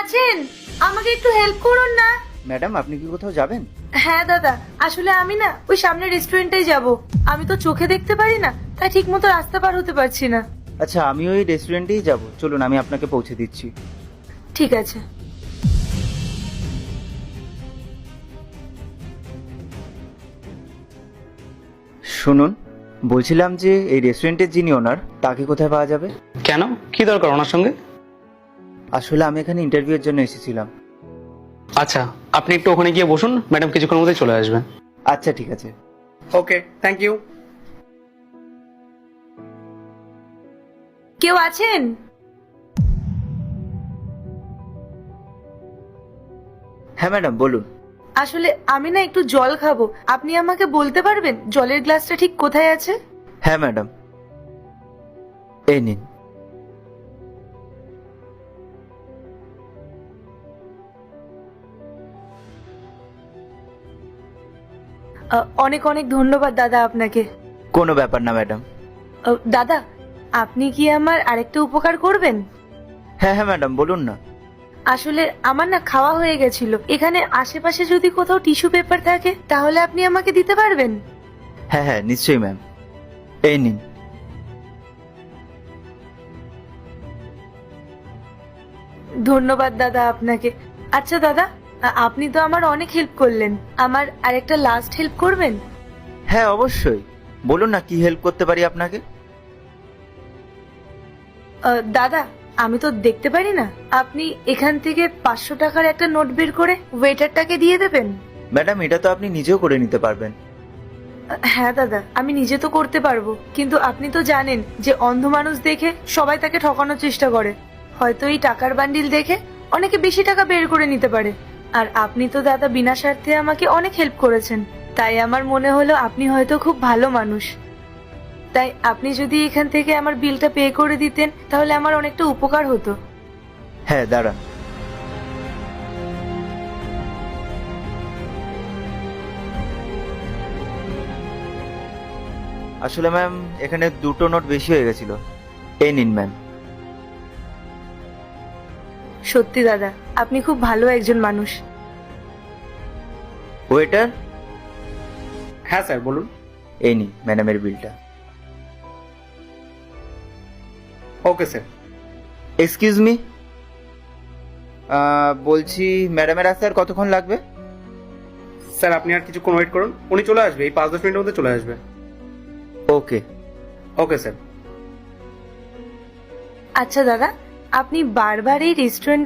আছেন? আমাকে একটু হেল্প করুন না। ম্যাডাম, আপনি কি কোথাও যাবেন? হ্যাঁ দাদা, আসলে আমি না ওই সামনের রেস্টুরেন্টেই যাব। আমি তো চোখে দেখতে পারি না, তাই ঠিক মতো রাস্তা পার হতে পারছি না। আচ্ছা, আমি ওই রেস্টুরেন্টেই যাব, চলুন আমি আপনাকে পৌঁছে দিচ্ছি। ঠিক আছে। শুনুন, বলছিলাম যে এই রেস্টুরেন্টের যিনি ওনার, তাকে কোথায় পাওয়া যাবে? কেন, কি দরকার ওনার সঙ্গে? আসলে আমি এখানে ইন্টারভিউয়ের জন্য এসেছিলাম। আচ্ছা, আপনি একটু ওখানে গিয়ে বসুন, ম্যাডাম কিছুক্ষণের মধ্যে চলে আসবেন। আচ্ছা, ঠিক আছে। ওকে, থ্যাংক ইউ। কেউ আছেন? হ্যাঁ ম্যাডাম, বলুন। আসলে আমি না একটু জল খাবো, আপনি আমাকে বলতে পারবেন জলের গ্লাসটা ঠিক কোথায় আছে? হ্যাঁ ম্যাডাম, এই নিন। অনেক অনেক ধন্যবাদ দাদা আপনাকে। কোনো ব্যাপার না ম্যাডাম। দাদা, আপনি কি আমার আরেকটা উপকার করবেন? হ্যাঁ হ্যাঁ ম্যাডাম, বলুন না। আসলে আমার না খাওয়া হয়ে গেছিল, এখানে আশেপাশে যদি কোথাও টিস্যু পেপার থাকে তাহলে আপনি আমাকে দিতে পারবেন? হ্যাঁ হ্যাঁ, নিশ্চয়ই ম্যাম, এই নিন। ধন্যবাদ দাদা আপনাকে। আচ্ছা দাদা, আপনি তো আমার অনেক হেল্প করলেন, আমার আরেকটা লাস্ট হেল্প করবেন? হ্যাঁ অবশ্যই, বলুন না কি হেল্প করতে পারি আপনাকে। দাদা, আমি তো দেখতে পারি না, আপনি এখান থেকে 500 টাকার একটা নোট বের করে ওয়েটারটাকে দিয়ে দেবেন? ম্যাডাম, এটা তো আপনি নিজেও করে নিতে পারবেন। হ্যাঁ দাদা, আমি নিজে তো করতে পারবো, কিন্তু আপনি তো জানেন যে অন্ধ মানুষ দেখে সবাই তাকে ঠকানোর চেষ্টা করে। হয়তো এই টাকার বান্ডিল দেখে অনেকে বেশি টাকা বের করে নিতে পারে। আর আপনি তো দাদা বিনা স্বার্থে আমাকে অনেক হেল্প করেছেন, তাই আমার মনে হলো আপনি হয়তো খুব ভালো মানুষ। তাই আপনি যদি এখান থেকে আমার বিলটা পে করে দিতেন তাহলে আমার অনেকটা উপকার হতো। হ্যাঁ, দাঁড়ান। আসলে ম্যাম, এখানে দুটো নোট বেশি হয়ে গেছিল, এই নিন ম্যাম। সত্যি দাদা, আপনি খুব ভালো একজন মানুষ। ওয়েটার, হ্যাঁ স্যার, বলুন। এই নিন ম্যাডামের বিলটা। Okay sir. এক্সকিউজ মি, বলছি ম্যাডামের আসতে আর কতক্ষণ লাগবে? স্যার, আপনি আর কিছুক্ষণ ওয়েট করুন, উনি চলে আসবে, এই 5-10 মিনিটের মধ্যে চলে আসবে। ওকে। Okay sir. আচ্ছা দাদা, আপনি বারবার এই রেস্টুরেন্ট